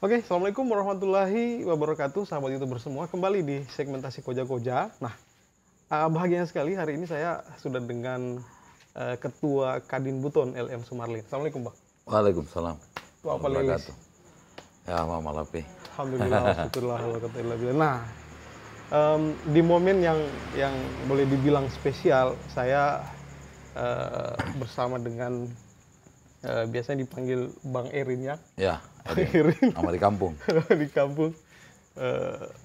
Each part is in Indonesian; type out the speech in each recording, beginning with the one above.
Oke, Assalamualaikum warahmatullahi wabarakatuh, sahabat YouTuber semua. Kembali di segmentasi Koja-Koja. Nah, bahagia sekali hari ini saya sudah dengan Ketua Kadin Buton LM Sumarlin. Assalamualaikum, Bang. Waalaikumsalam. Bapak Lilis. Ya, Mama Lapi. Alhamdulillah, syukurlah, alhamdulillah. Nah, di momen yang boleh dibilang spesial, saya bersama dengan biasanya dipanggil Bang Erin ya. Ya, Erin. sama di kampung. Di kampung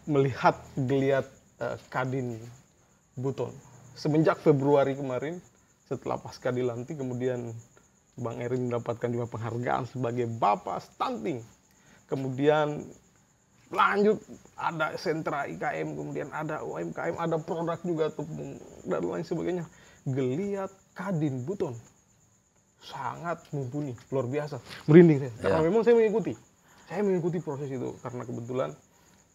melihat geliat Kadin Buton semenjak Februari kemarin setelah pasca dilantik, kemudian Bang Erin mendapatkan juga penghargaan sebagai Bapak Stunting, kemudian lanjut ada sentra IKM, kemudian ada UMKM, ada produk juga dan lain sebagainya. Geliat Kadin Buton sangat mumpuni, luar biasa, merinding saya. Karena memang saya mengikuti proses itu karena kebetulan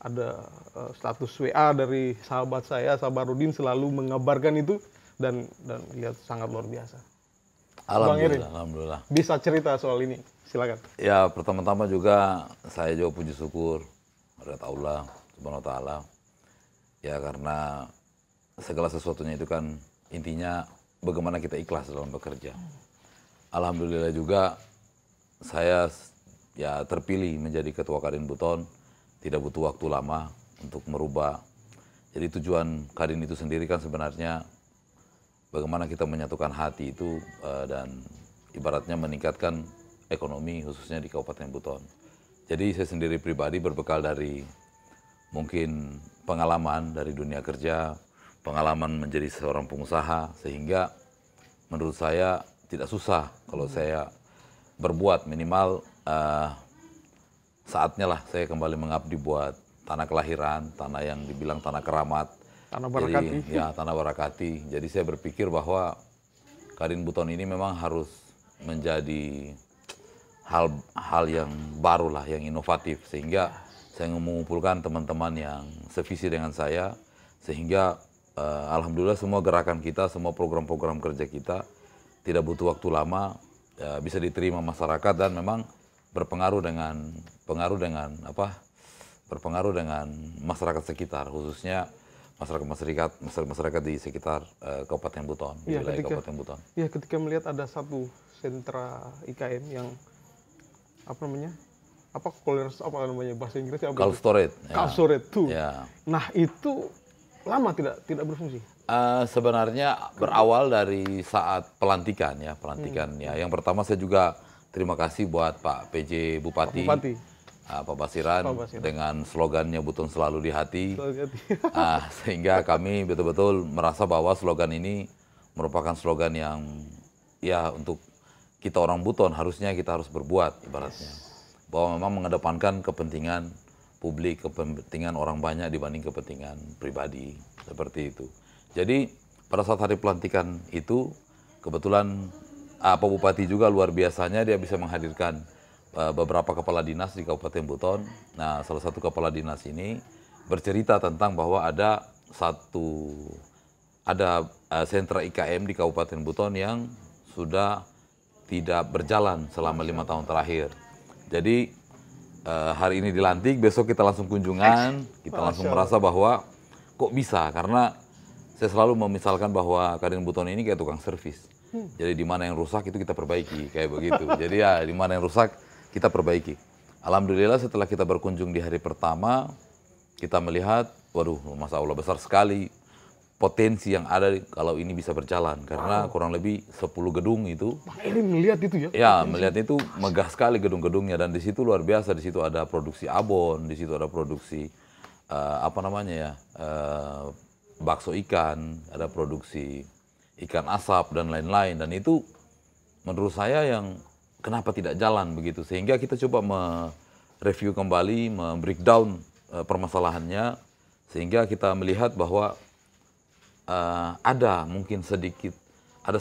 ada status WA dari sahabat saya, Sabarudin, selalu mengabarkan itu dan lihat sangat luar biasa. Bang Erin, Alhamdulillah. bisa cerita soal ini, silakan. Ya, pertama-tama juga saya juga puji syukur kepada Allah Subhanahu wa taala. Ya, karena segala sesuatunya itu kan intinya bagaimana kita ikhlas dalam bekerja. Alhamdulillah juga saya ya terpilih menjadi Ketua Kadin Buton, tidak butuh waktu lama untuk merubah. Jadi tujuan Kadin itu sendiri kan sebenarnya bagaimana kita menyatukan hati itu dan ibaratnya meningkatkan ekonomi khususnya di Kabupaten Buton. Jadi saya sendiri pribadi berbekal dari mungkin pengalaman dari dunia kerja, pengalaman menjadi seorang pengusaha, sehingga menurut saya tidak susah kalau saya berbuat minimal saatnya lah saya kembali mengabdi buat tanah kelahiran, tanah yang dibilang tanah keramat. Tanah Barakati. Jadi, ya, tanah Barakati. Jadi saya berpikir bahwa Kadin Buton ini memang harus menjadi hal yang baru lah, yang inovatif. Sehingga saya mengumpulkan teman-teman yang sevisi dengan saya. Sehingga alhamdulillah semua gerakan kita, semua program-program kerja kita tidak butuh waktu lama, bisa diterima masyarakat dan memang berpengaruh dengan masyarakat sekitar, khususnya masyarakat di sekitar Kabupaten Buton, Ya, wilayah Kabupaten Buton. Ya, ketika melihat ada satu sentra IKM yang bahasa Inggrisnya apa? Cold storage. Cold storage tuh. Ya. Nah, itu lama tidak berfungsi. Sebenarnya berawal dari saat pelantikan ya. Yang pertama saya juga terima kasih buat Pak PJ Bupati. Pak Basiran dengan slogannya Buton selalu di hati. Sehingga kami betul-betul merasa bahwa slogan ini merupakan slogan yang ya untuk kita orang Buton harusnya kita harus berbuat ibaratnya. Bahwa memang mengedepankan kepentingan publik, kepentingan orang banyak dibanding kepentingan pribadi, seperti itu. Jadi pada saat hari pelantikan itu kebetulan Pak Bupati juga luar biasanya dia bisa menghadirkan beberapa kepala dinas di Kabupaten Buton. Nah, salah satu kepala dinas ini bercerita tentang bahwa ada sentra IKM di Kabupaten Buton yang sudah tidak berjalan selama 5 tahun terakhir. Jadi hari ini dilantik, besok kita langsung kunjungan, kita langsung merasa bahwa kok bisa, karena saya selalu memisalkan bahwa Kadin Buton ini kayak tukang servis. Jadi di mana yang rusak itu kita perbaiki, kayak begitu. Jadi ya di mana yang rusak kita perbaiki. Alhamdulillah setelah kita berkunjung di hari pertama, kita melihat, waduh, Masya Allah besar sekali potensi yang ada kalau ini bisa berjalan. Karena kurang lebih 10 gedung itu. Bang Erin melihat itu ya? Ya, melihat itu megah sekali gedung-gedungnya. Dan di situ luar biasa, di situ ada produksi abon, di situ ada produksi bakso ikan, ada produksi ikan asap dan lain-lain. Dan itu menurut saya yang kenapa tidak jalan begitu. Sehingga kita coba mereview kembali, membreakdown permasalahannya. Sehingga kita melihat bahwa ada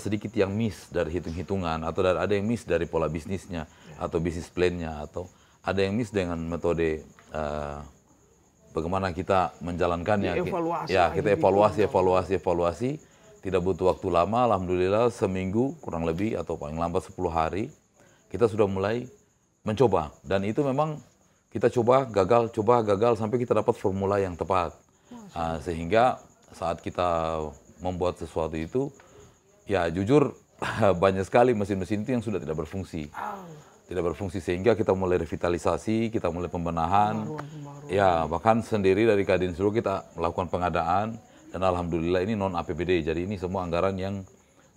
sedikit yang miss dari hitung-hitungan, atau ada yang miss dari pola bisnisnya, atau bisnis plan-nya, atau ada yang miss dengan metode bagaimana kita menjalankannya. Kita evaluasi. Tidak butuh waktu lama, alhamdulillah seminggu kurang lebih atau paling lambat 10 hari kita sudah mulai mencoba. Dan itu memang kita coba gagal sampai kita dapat formula yang tepat. Sehingga saat kita membuat sesuatu itu, ya jujur banyak sekali mesin-mesin itu yang sudah tidak berfungsi. Tidak berfungsi sehingga kita mulai revitalisasi, kita mulai pembenahan. Ya, bahkan sendiri dari Kadin Sulu kita melakukan pengadaan dan alhamdulillah ini non APBD. Jadi ini semua anggaran yang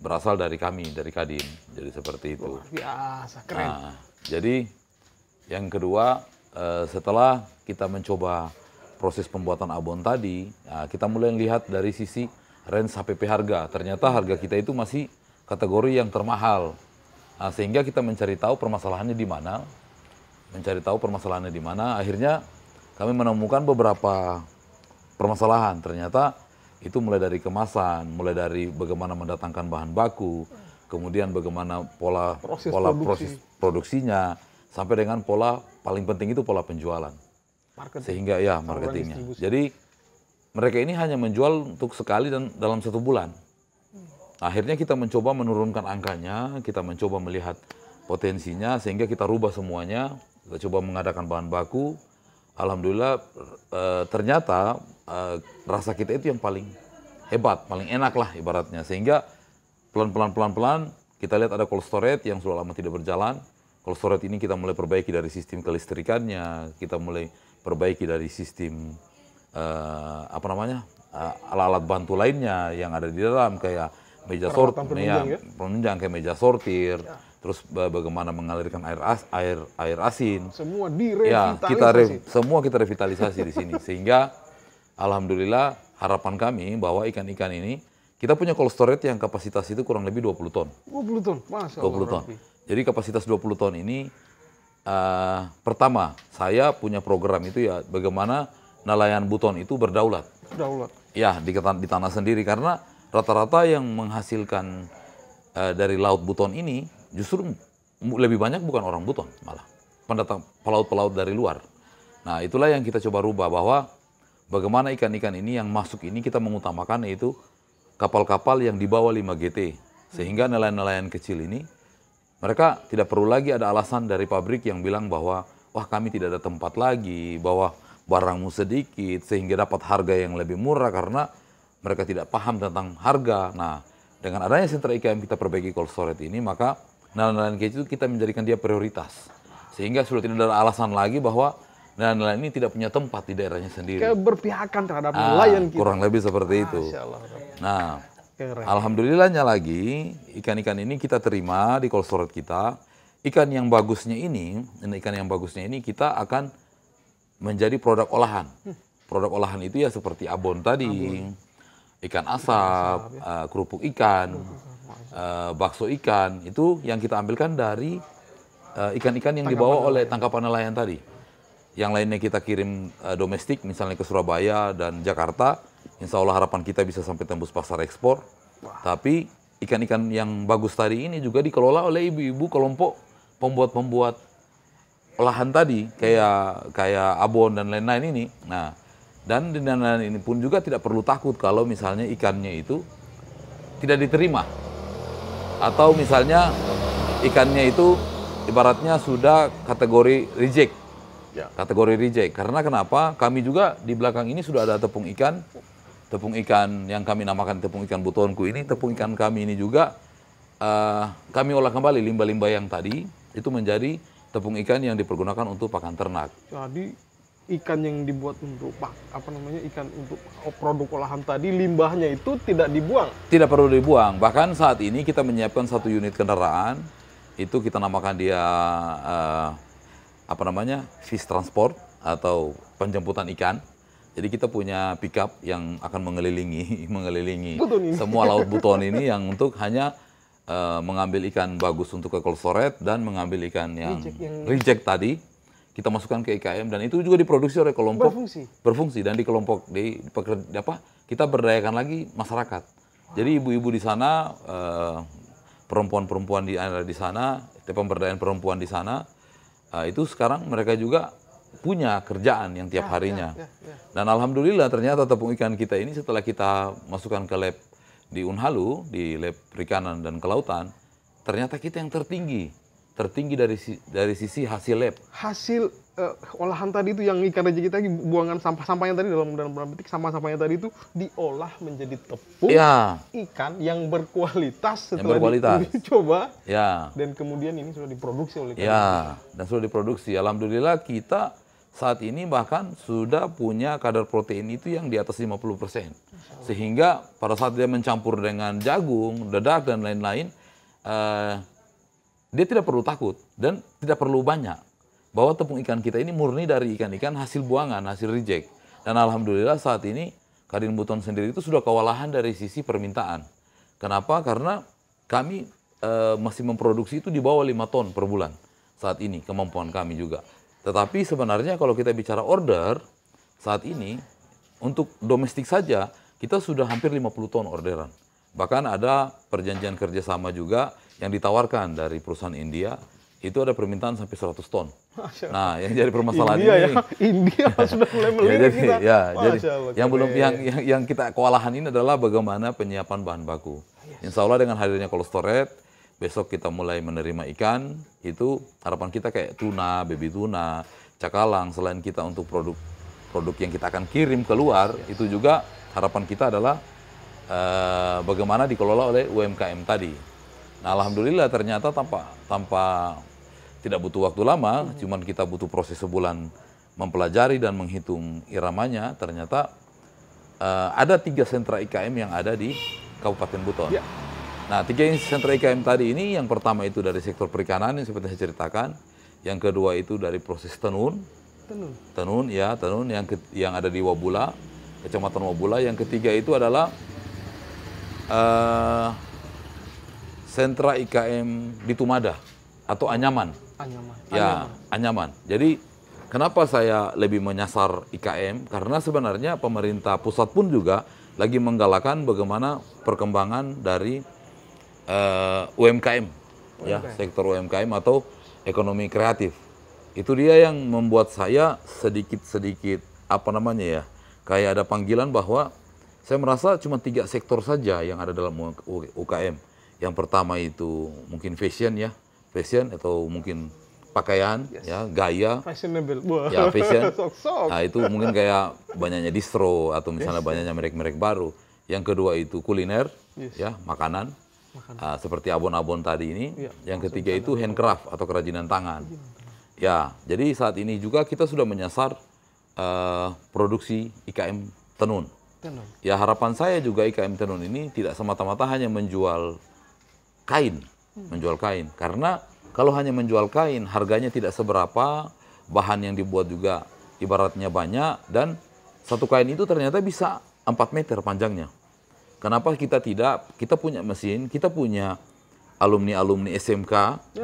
berasal dari kami, dari Kadin. Jadi seperti itu. Luar biasa, keren. Nah, jadi yang kedua, setelah kita mencoba proses pembuatan abon tadi, kita mulai lihat dari sisi range HPP harga. Ternyata harga kita itu masih kategori yang termahal. Nah, sehingga kita mencari tahu permasalahannya di mana. Akhirnya kami menemukan beberapa permasalahan. Ternyata itu mulai dari kemasan, mulai dari bagaimana mendatangkan bahan baku, kemudian bagaimana pola proses produksinya, sampai dengan pola paling penting itu pola penjualan. Sehingga ya marketingnya. Jadi mereka ini hanya menjual untuk sekali dan dalam 1 bulan. Akhirnya kita mencoba menurunkan angkanya, kita mencoba melihat potensinya, sehingga kita rubah semuanya, kita coba mengadakan bahan baku. Alhamdulillah ternyata rasa kita itu yang paling hebat, paling enak lah ibaratnya. Sehingga pelan-pelan kita lihat ada cold storage yang sudah lama tidak berjalan. Cold storage ini kita mulai perbaiki dari sistem kelistrikannya, kita mulai perbaiki dari sistem alat-alat bantu lainnya yang ada di dalam kayak meja penunjang kayak meja sortir, terus bagaimana mengalirkan air asin. Semua direvitalisasi. Semua kita revitalisasi di sini. Sehingga alhamdulillah harapan kami bahwa ikan-ikan ini kita punya cold storage yang kapasitas itu kurang lebih 20 ton. 20 ton, Masya Allah. 20 ton. Jadi kapasitas 20 ton ini pertama saya punya program itu ya bagaimana nelayan buton itu berdaulat. Berdaulat. Ya di tanah sendiri karena rata-rata yang menghasilkan dari laut buton ini justru lebih banyak bukan orang buton malah pendatang pelaut-pelaut dari luar. Nah itulah yang kita coba rubah bahwa bagaimana ikan-ikan ini yang masuk ini kita mengutamakan yaitu kapal-kapal yang di bawah 5 GT sehingga nelayan-nelayan kecil ini mereka tidak perlu lagi ada alasan dari pabrik yang bilang bahwa wah kami tidak ada tempat lagi, bahwa barangmu sedikit sehingga dapat harga yang lebih murah karena mereka tidak paham tentang harga. Nah, dengan adanya sentra IKM kita perbaiki cold storage ini, maka nelayan-nelayan kecil itu kita menjadikan dia prioritas. Sehingga sudah tidak ada alasan lagi bahwa nelayan-nelayan ini tidak punya tempat di daerahnya sendiri. Keberpihakan terhadap nelayan kita. Kurang lebih seperti itu. Nah, alhamdulillahnya lagi, ikan-ikan ini kita terima di cold storage kita. Ikan yang bagusnya ini kita akan menjadi produk olahan. Produk olahan itu ya seperti abon tadi. Ikan asap, kerupuk ikan, bakso ikan, itu yang kita ambilkan dari ikan-ikan yang dibawa oleh tangkapan nelayan tadi. Yang lainnya kita kirim domestik, misalnya ke Surabaya dan Jakarta, insya Allah harapan kita bisa sampai tembus pasar ekspor. Tapi ikan-ikan yang bagus tadi ini juga dikelola oleh ibu-ibu kelompok pembuat olahan tadi, kayak abon dan lain-lain ini. Nah, dan di nelayan ini pun juga tidak perlu takut kalau misalnya ikannya itu tidak diterima. Atau misalnya ikannya itu ibaratnya sudah kategori reject. Kategori reject. Karena kenapa? Kami juga di belakang ini sudah ada tepung ikan yang kami namakan tepung ikan butonku ini. Tepung ikan kami ini juga kami olah kembali limbah-limbah yang tadi itu menjadi tepung ikan yang dipergunakan untuk pakan ternak. Jadi ikan yang dibuat untuk ikan untuk produk olahan tadi, limbahnya itu tidak dibuang. Tidak perlu dibuang. Bahkan saat ini kita menyiapkan 1 unit kendaraan, itu kita namakan dia fish transport atau penjemputan ikan. Jadi kita punya pickup yang akan mengelilingi semua laut buton ini yang untuk hanya mengambil ikan bagus untuk ke cold storage dan mengambil ikan yang reject tadi. Kita masukkan ke IKM dan itu juga diproduksi oleh kelompok berfungsi dan di kelompok kita berdayakan lagi masyarakat. Jadi ibu-ibu di sana, perempuan-perempuan di sana, pemberdayaan perempuan di sana, itu sekarang mereka juga punya kerjaan yang tiap harinya. Dan alhamdulillah ternyata tepung ikan kita ini setelah kita masukkan ke lab di Unhalu, di lab perikanan dan kelautan, ternyata kita yang tertinggi dari sisi hasil lab. Hasil olahan tadi itu yang ikan rejeki tadi, buangan sampah-sampahnya tadi dalam petik sampah-sampahnya tadi itu diolah menjadi tepung Ya, ikan yang berkualitas yang setelah berkualitas. dicoba Ya, dan kemudian ini sudah diproduksi oleh kami. ya, dan sudah diproduksi. Alhamdulillah kita saat ini bahkan sudah punya kadar protein itu yang di atas 50%. Sehingga pada saat dia mencampur dengan jagung, dedak, dan lain-lain, dia tidak perlu takut dan tidak perlu banyak. Bahwa tepung ikan kita ini murni dari ikan-ikan hasil buangan, hasil reject. Dan alhamdulillah saat ini Kadin Buton sendiri itu sudah kewalahan dari sisi permintaan. Kenapa? Karena kami masih memproduksi itu di bawah 5 ton per bulan saat ini, kemampuan kami juga. Tetapi sebenarnya kalau kita bicara order saat ini, untuk domestik saja kita sudah hampir 50 ton orderan. Bahkan ada perjanjian kerjasama juga yang ditawarkan dari perusahaan India, itu ada permintaan sampai 100 ton. Nah, yang jadi permasalahan India ini, ya, India sudah mulai melirik jadi, kita. jadi Masya Allah, yang belum keren. yang kita kewalahan ini adalah bagaimana penyiapan bahan baku. Insya Allah dengan hadirnya cold storage, besok kita mulai menerima ikan, itu harapan kita kayak tuna, baby tuna, cakalang. Selain kita untuk produk yang kita akan kirim keluar, itu juga harapan kita adalah bagaimana dikelola oleh UMKM tadi. Nah, alhamdulillah ternyata tanpa tidak butuh waktu lama, cuman kita butuh proses sebulan mempelajari dan menghitung iramanya. Ternyata ada 3 sentra IKM yang ada di Kabupaten Buton. Ya. Nah, 3 sentra IKM tadi ini, yang pertama itu dari sektor perikanan yang seperti saya ceritakan, yang kedua itu dari proses tenun, tenun yang ada di Wabula, Kecamatan Wabula. Yang ketiga itu adalah sentra IKM di Tumada atau Anyaman. Anyaman. Ya, Anyaman. Jadi kenapa saya lebih menyasar IKM? Karena sebenarnya pemerintah pusat pun juga lagi menggalakkan bagaimana perkembangan dari UMKM, ya, sektor UMKM atau ekonomi kreatif. Itu dia yang membuat saya sedikit apa namanya ya, kayak ada panggilan bahwa saya merasa cuma 3 sektor saja yang ada dalam UKM. Yang pertama itu mungkin fashion atau mungkin pakaian, ya, gaya, Fashionable. Wah. ya, fashion. Sok-sok. Nah, itu mungkin kayak banyaknya distro atau misalnya banyaknya merek-merek baru. Yang kedua itu kuliner, ya, makanan. Seperti abon-abon tadi ini. Yang ketiga itu handcraft atau kerajinan tangan. Ya, jadi saat ini juga kita sudah menyasar produksi IKM tenun. Ya, harapan saya juga IKM tenun ini tidak semata-mata hanya menjual kain, karena kalau hanya menjual kain, harganya tidak seberapa, bahan yang dibuat juga ibaratnya banyak, dan satu kain itu ternyata bisa 4 meter panjangnya. Kenapa kita tidak? Kita punya mesin, kita punya alumni-alumni SMK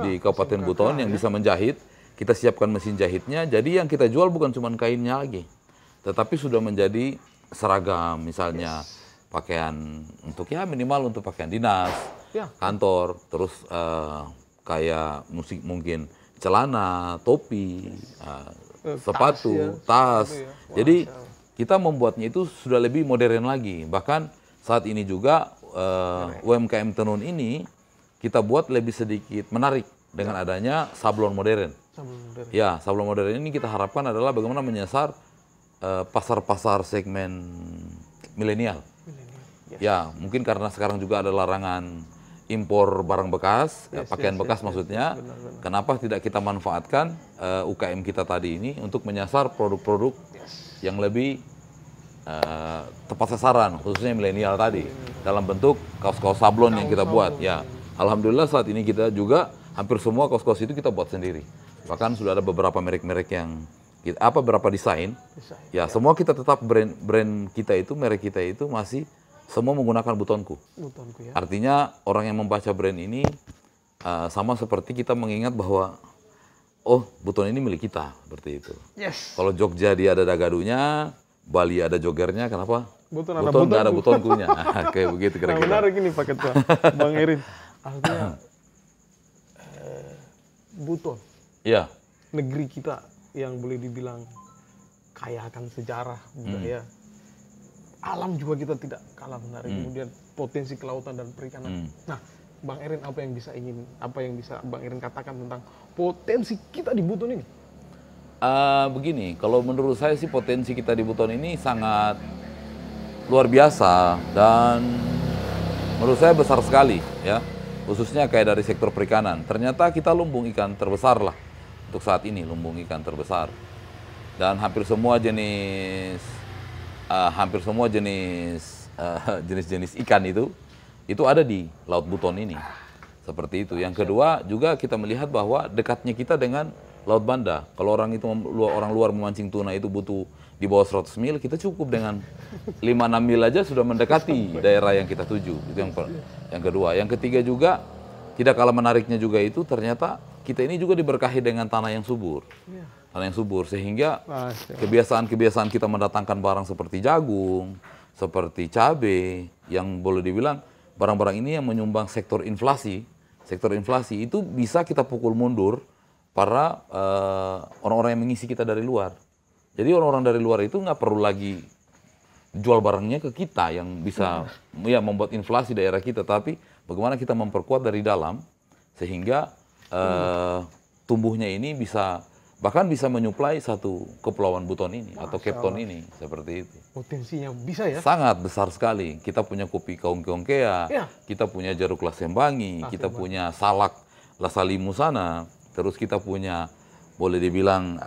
di Kabupaten Buton yang bisa menjahit. Kita siapkan mesin jahitnya, jadi yang kita jual bukan cuma kainnya lagi, tetapi sudah menjadi seragam, misalnya pakaian untuk, ya, minimal untuk pakaian dinas, kantor, terus kayak musik mungkin celana, topi, sepatu, tas. Jadi kita membuatnya itu sudah lebih modern lagi. Bahkan saat ini juga UMKM tenun ini kita buat lebih sedikit menarik dengan adanya sablon modern. Ya, sablon modern ini kita harapkan adalah bagaimana menyasar pasar-pasar segmen milenial. Ya, mungkin karena sekarang juga ada larangan impor barang bekas, pakaian bekas maksudnya. Kenapa tidak kita manfaatkan UKM kita tadi ini untuk menyasar produk-produk yang lebih tepat sasaran, khususnya milenial tadi, dalam bentuk kaos-kaos sablon yang kita buat. Ya, alhamdulillah saat ini kita juga hampir semua kaos-kaos itu kita buat sendiri. Bahkan sudah ada beberapa merek-merek yang beberapa desain. Ya, semua kita tetap brand kita itu, merek kita itu masih semua menggunakan butonku. Ya. Artinya orang yang membaca brand ini sama seperti kita mengingat bahwa oh, buton ini milik kita, seperti itu. Kalau Jogja dia ada dagadunya, Bali ada jogernya, kenapa? Buton nggak ada butonkunya. Kayak begitu kira-kira. Nah, menarik ini Pak Ketua, Bang Erin. Artinya Buton, ya, negeri kita yang boleh dibilang kaya akan sejarah budaya. Alam juga kita tidak kalah menarik. Kemudian potensi kelautan dan perikanan. Nah, Bang Erin, apa yang bisa Bang Erin katakan tentang potensi kita di Buton ini? Begini, kalau menurut saya sih potensi kita di Buton ini sangat luar biasa dan menurut saya besar sekali ya, khususnya kayak dari sektor perikanan. Ternyata kita lumbung ikan terbesar lah untuk saat ini, lumbung ikan terbesar. Dan hampir semua jenis jenis-jenis ikan itu ada di Laut Buton ini. Seperti itu. Yang kedua juga kita melihat bahwa dekatnya kita dengan Laut Banda. Kalau orang luar memancing tuna itu butuh di bawah 100 mil, kita cukup dengan 5-6 mil aja sudah mendekati daerah yang kita tuju. Itu yang kedua. Yang ketiga juga tidak kalah menariknya juga itu ternyata kita ini juga diberkahi dengan tanah yang subur. Tanah yang subur sehingga kebiasaan-kebiasaan kita mendatangkan barang seperti jagung, seperti cabai yang boleh dibilang barang-barang ini yang menyumbang sektor inflasi itu bisa kita pukul mundur para orang-orang yang mengisi kita dari luar. Jadi orang-orang dari luar itu nggak perlu lagi jual barangnya ke kita yang bisa ya membuat inflasi daerah kita, tapi bagaimana kita memperkuat dari dalam sehingga tumbuhnya ini bisa bahkan bisa menyuplai satu kepulauan Buton ini atau Cape Town ini seperti itu. Potensinya bisa ya? Sangat besar sekali. Kita punya kopi Kaungkeongkea, kita punya jeruk lasembangi, kita punya salak lasalimu sana, terus kita punya boleh dibilang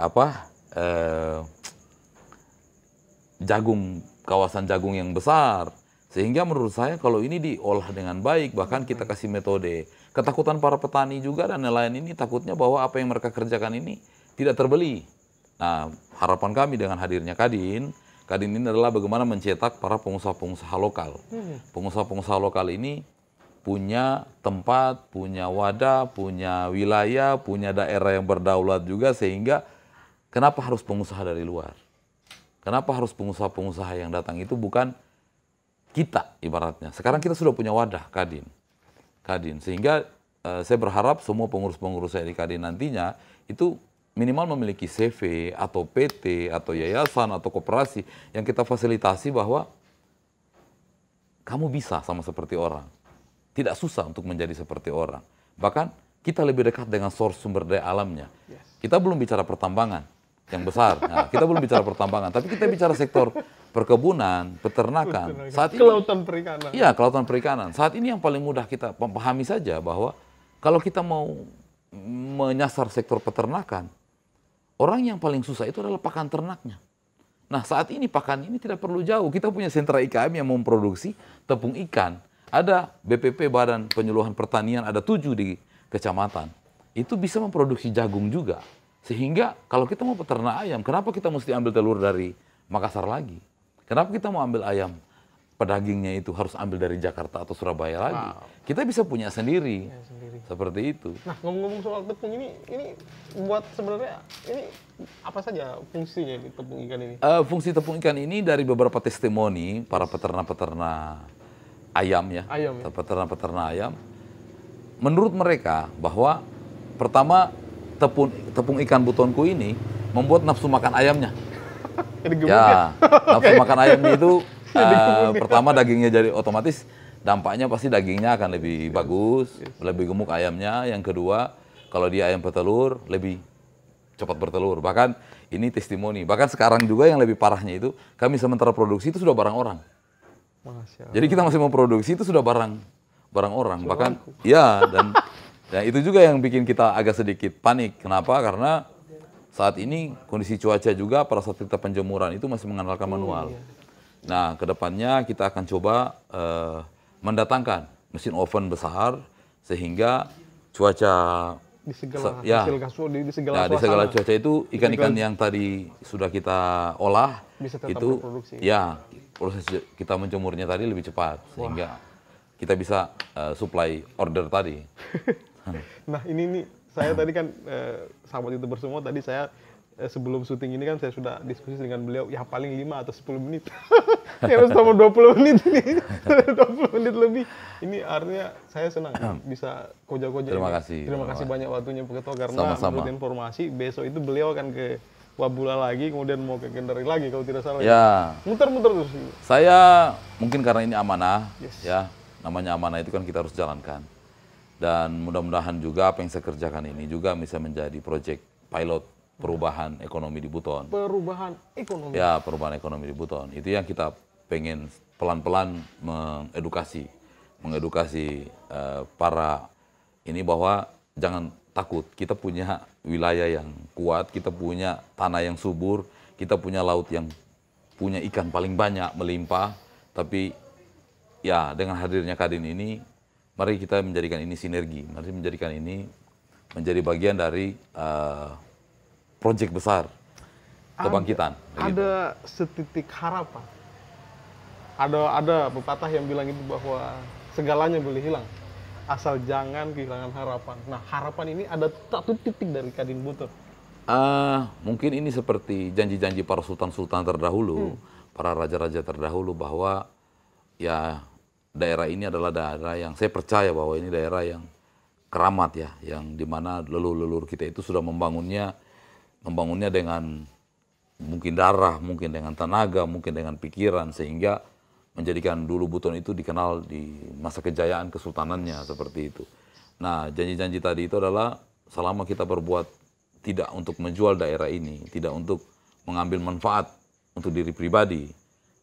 jagung, kawasan jagung yang besar. Sehingga menurut saya kalau ini diolah dengan baik, bahkan kita kasih metode. Ketakutan para petani juga dan nelayan ini takutnya bahwa apa yang mereka kerjakan ini tidak terbeli. Nah, harapan kami dengan hadirnya Kadin ini adalah bagaimana mencetak para pengusaha-pengusaha lokal. Pengusaha-pengusaha lokal ini punya tempat, punya wadah, punya wilayah, punya daerah yang berdaulat juga, sehingga kenapa harus pengusaha dari luar? Kenapa harus pengusaha-pengusaha yang datang itu bukan kita ibaratnya. Sekarang kita sudah punya wadah Kadin. Sehingga saya berharap semua pengurus-pengurus saya di Kadin nantinya itu minimal memiliki CV atau PT atau yayasan atau koperasi yang kita fasilitasi bahwa kamu bisa sama seperti orang. Tidak susah untuk menjadi seperti orang. Bahkan kita lebih dekat dengan source sumber daya alamnya. Kita belum bicara pertambangan yang besar. Nah, kita belum bicara pertambangan, tapi kita bicara sektor perkebunan, peternakan. Saat ini, kelautan perikanan. Iya, kelautan perikanan. Saat ini yang paling mudah kita pahami saja bahwa kalau kita mau menyasar sektor peternakan, orang yang paling susah itu adalah pakan ternaknya. Nah, saat ini pakan ini tidak perlu jauh. Kita punya sentra IKM yang memproduksi tepung ikan. Ada BPP, Badan Penyuluhan Pertanian, ada 7 di kecamatan. Itu bisa memproduksi jagung juga. Sehingga kalau kita mau peternak ayam, kenapa kita mesti ambil telur dari Makassar lagi? Kenapa kita mau ambil ayam pedagingnya itu harus ambil dari Jakarta atau Surabaya lagi? Kita bisa punya sendiri. Seperti itu. Nah, ngomong-ngomong soal tepung ini buat sebenarnya ini apa saja fungsinya ini tepung ikan ini? Fungsi tepung ikan ini dari beberapa testimoni para peternak-peternak ayam ya, peternak-peternak ayam. Menurut mereka bahwa pertama tepung ikan butonku ini membuat nafsu makan ayamnya. Ya, nafsu makan ayamnya itu pertama dagingnya jadi otomatis dampaknya pasti dagingnya akan lebih bagus, lebih gemuk ayamnya. Yang kedua, kalau dia ayam petelur lebih cepat bertelur. Bahkan ini testimoni. Bahkan sekarang juga yang lebih parahnya itu kami sementara produksi itu sudah barang orang. Jadi kita masih memproduksi itu sudah barang orang. Bahkan ya dan itu juga yang bikin kita agak sedikit panik. Kenapa? Karena saat ini kondisi cuaca juga pada saat kita penjemuran itu masih mengandalkan manual. Nah, kedepannya kita akan coba mendatangkan mesin oven besar sehingga cuaca di segala cuaca itu ikan-ikan yang tadi sudah kita olah itu ya proses kita menjemurnya tadi lebih cepat sehingga kita bisa supply order tadi. Nah, ini saya tadi kan sahabat itu bersama tadi saya sebelum syuting ini kan saya sudah diskusi dengan beliau ya paling 5 atau 10 menit. Harus selama 20 menit ini. 20 menit lebih. Ini artinya saya senang bisa koja-koja. Terima kasih banyak waktunya Pak Ketua karena menurut informasi besok itu beliau akan ke Wabula lagi kemudian mau ke Kendari lagi kalau tidak salah. Ya. Muter-muter terus. Saya mungkin karena ini amanah ya. Namanya amanah itu kan kita harus jalankan. Dan mudah-mudahan juga apa yang saya kerjakan ini juga bisa menjadi proyek pilot perubahan ekonomi di Buton. Perubahan ekonomi. Ya, perubahan ekonomi di Buton. Itu yang kita pengen pelan-pelan mengedukasi para ini bahwa jangan takut. Kita punya wilayah yang kuat, kita punya tanah yang subur, kita punya laut yang punya ikan paling banyak, melimpah. Tapi ya dengan hadirnya Kadin ini, mari kita menjadikan ini sinergi. Mari menjadikan ini menjadi bagian dari proyek besar kebangkitan. Ada setitik harapan. Ada pepatah yang bilang itu bahwa segalanya boleh hilang asal jangan kehilangan harapan. Nah, harapan ini ada satu titik dari Kadin Buton. Mungkin ini seperti janji-janji para sultan-sultan terdahulu, para raja-raja terdahulu, bahwa ya daerah ini adalah daerah yang saya percaya bahwa ini daerah yang keramat ya, yang dimana leluhur-leluhur kita itu sudah membangunnya dengan mungkin darah, mungkin dengan tenaga, mungkin dengan pikiran, sehingga menjadikan dulu Buton itu dikenal di masa kejayaan kesultanannya seperti itu. Nah, janji-janji tadi itu adalah selama kita berbuat tidak untuk menjual daerah ini, tidak untuk mengambil manfaat untuk diri pribadi,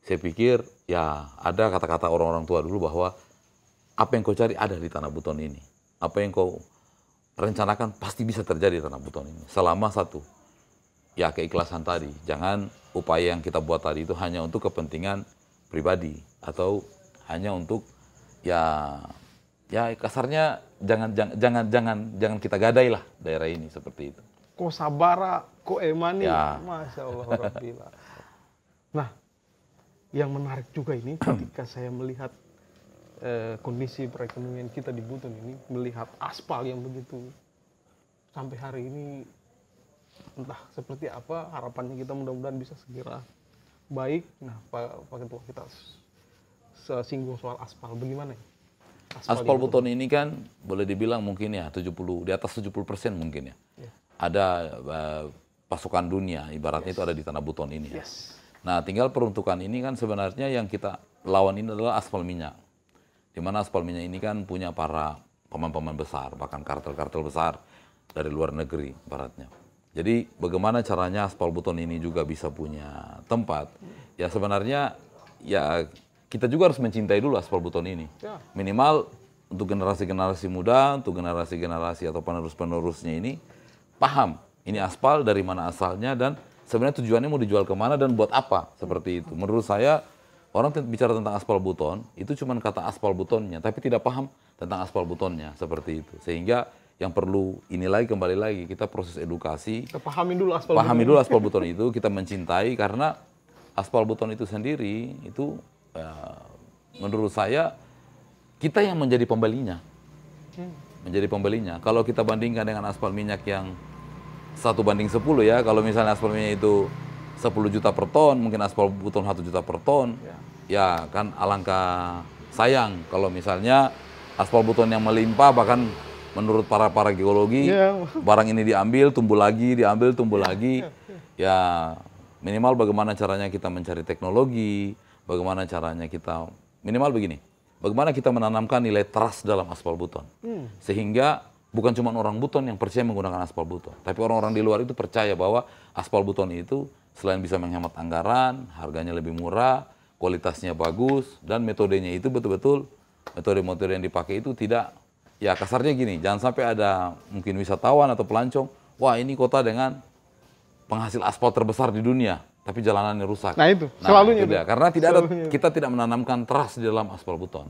saya pikir ya ada kata-kata orang-orang tua dulu bahwa apa yang kau cari ada di tanah Buton ini. Apa yang kau rencanakan pasti bisa terjadi di tanah Buton ini. Selama satu, ya keikhlasan tadi. Jangan upaya yang kita buat tadi itu hanya untuk kepentingan pribadi atau hanya untuk ya kasarnya jangan kita gadai lah daerah ini seperti itu. Ko sabara, ko emani, Ya. Masya Allah Rabbila. Nah, yang menarik juga ini ketika saya melihat kondisi perekonomian kita di Buton ini, melihat aspal yang begitu sampai hari ini entah seperti apa, harapannya kita mudah-mudahan bisa segera baik. Nah, Pak Ketua, kita singgung soal aspal, bagaimana ya? Aspal Buton ini kan boleh dibilang mungkin ya di atas 70% mungkin ya. Ada pasokan dunia, ibaratnya itu ada di tanah Buton ini ya. Nah, tinggal peruntukan ini kan sebenarnya yang kita lawan ini adalah aspal minyak. Di mana aspal minyak ini kan punya para pemain-pemain besar, bahkan kartel-kartel besar dari luar negeri ibaratnya. Jadi bagaimana caranya aspal Buton ini juga bisa punya tempat? Ya sebenarnya ya kita juga harus mencintai dulu aspal Buton ini. Minimal untuk generasi-generasi muda, untuk generasi-generasi atau penerus-penerusnya ini paham ini aspal dari mana asalnya dan sebenarnya tujuannya mau dijual kemana dan buat apa, seperti itu. Menurut saya orang bicara tentang aspal Buton itu cuma kata aspal Butonnya, tapi tidak paham tentang aspal Butonnya, seperti itu. Sehingga yang perlu kembali lagi kita proses edukasi. Kita pahami dulu aspal Buton itu, kita mencintai karena aspal Buton itu sendiri itu menurut saya kita yang menjadi pembelinya. Menjadi pembelinya. Kalau kita bandingkan dengan aspal minyak yang 1:10 ya, kalau misalnya aspal minyak itu 10 juta per ton, mungkin aspal Buton 1 juta per ton, ya kan alangkah sayang kalau misalnya aspal Buton yang melimpah, bahkan menurut para geologi, barang ini diambil, tumbuh lagi, ya minimal bagaimana caranya kita mencari teknologi, bagaimana caranya kita, minimal begini, bagaimana kita menanamkan nilai trust dalam aspal Buton, sehingga bukan cuma orang Buton yang percaya menggunakan aspal Buton, tapi orang-orang di luar itu percaya bahwa aspal Buton itu selain bisa menghemat anggaran, harganya lebih murah, kualitasnya bagus, dan metodenya itu betul-betul metode-metode yang dipakai itu tidak, ya kasarnya gini, jangan sampai ada mungkin wisatawan atau pelancong, wah ini kota dengan penghasil aspal terbesar di dunia, tapi jalanannya rusak. Nah itu, selalunya itu. Karena kita tidak menanamkan trust di dalam aspal Buton.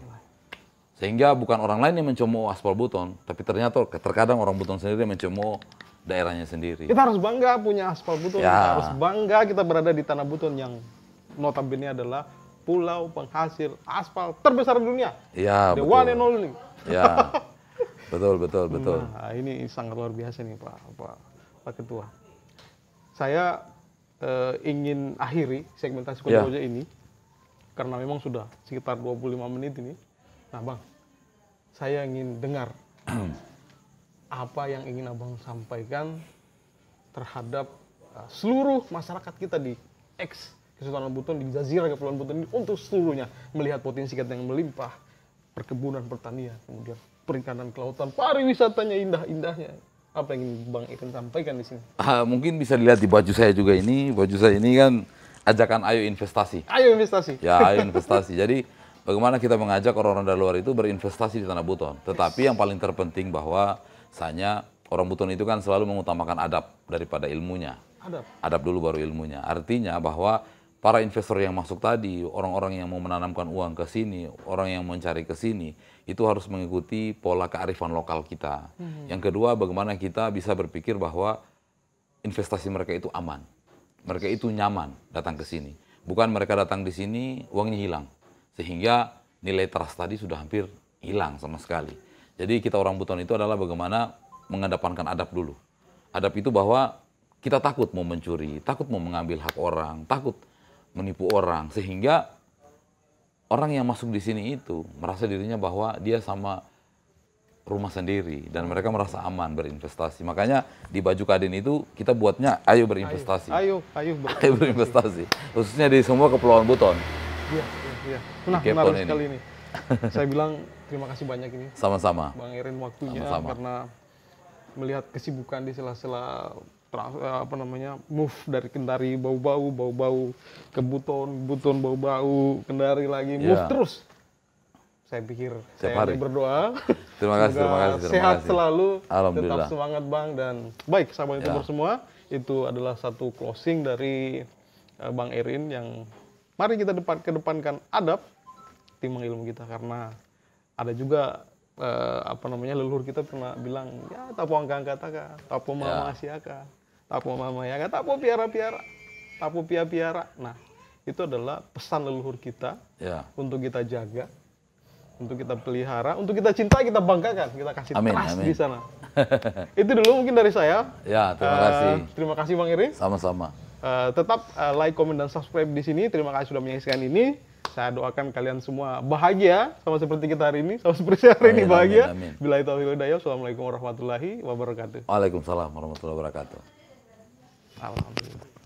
Sehingga bukan orang lain yang mencemooh aspal Buton, tapi ternyata terkadang orang Buton sendiri mencemooh daerahnya sendiri. Kita harus bangga punya aspal Buton, kita harus bangga kita berada di tanah Buton yang notabene adalah pulau penghasil aspal terbesar di dunia. Ya, The betul. one and only. Ya, betul. Nah, ini sangat luar biasa nih Pak Ketua. Saya ingin akhiri segmentasi Kodoja ini, karena memang sudah sekitar 25 menit ini. Nah Bang, saya ingin dengar apa yang ingin Abang sampaikan terhadap seluruh masyarakat kita di Kesultanan Buton, di Jazirah Kepulauan Buton ini, untuk seluruhnya melihat potensi kita yang melimpah, perkebunan, pertanian, kemudian perikanan, kelautan, pariwisatanya indah-indahnya. Apa yang ingin Bang Irin sampaikan di sini? Mungkin bisa dilihat di baju saya juga ini. Baju saya ini kan ajakan ayo investasi. Ayo investasi. Ya, ayo investasi. Jadi bagaimana kita mengajak orang-orang dari luar itu berinvestasi di Tanah Buton. Tetapi yang paling terpenting bahwa misalnya orang Buton itu kan selalu mengutamakan adab daripada ilmunya. Adab dulu baru ilmunya. Artinya bahwa para investor yang masuk tadi, orang-orang yang mau menanamkan uang ke sini, orang yang mencari ke sini, itu harus mengikuti pola kearifan lokal kita. Yang kedua, bagaimana kita bisa berpikir bahwa investasi mereka itu aman. Mereka itu nyaman datang ke sini. Bukan mereka datang di sini, uangnya hilang. Sehingga nilai trust tadi sudah hampir hilang sama sekali. Jadi kita orang Buton itu adalah bagaimana mengedepankan adab dulu. Adab itu bahwa kita takut mau mencuri, takut mau mengambil hak orang, takut menipu orang, sehingga orang yang masuk di sini itu merasa dirinya bahwa dia sama rumah sendiri dan mereka merasa aman berinvestasi. Makanya di baju Kadin itu kita buatnya ayo berinvestasi. Ayo berinvestasi. Khususnya di semua kepulauan Buton. Iya. Nah, menarik sekali ini. Saya bilang terima kasih banyak ini. Sama-sama. Bang Irin waktunya karena melihat kesibukan di sela-sela move dari Kendari bau-bau ke Buton bau-bau Kendari lagi move terus. Saya pikir saya berdoa. Terima kasih. Sehat selalu. Alhamdulillah. Tetap semangat Bang dan baik sahabat YouTuber semua. Itu adalah satu closing dari Bang Irin yang mari kita kedepankan adab timbang ilmu kita, karena ada juga leluhur kita pernah bilang ya tapo angka taka, tapo mama siaka, tapo mama ya, tapo piara-piara, tapo pia-piara. Nah, itu adalah pesan leluhur kita untuk kita jaga, untuk kita pelihara, untuk kita cintai, kita banggakan, kita kasih trust di sana. Itu dulu mungkin dari saya. Ya, terima kasih. Terima kasih Bang Irin. Sama-sama. Tetap like, komen, dan subscribe di sini. Terima kasih sudah menyaksikan ini. Saya doakan kalian semua bahagia sama seperti kita hari ini, sama seperti hari ini bahagia. Billahi taufiq wal hidayah. Assalamualaikum warahmatullahi wabarakatuh. Waalaikumsalam warahmatullahi wabarakatuh. Alhamdulillah.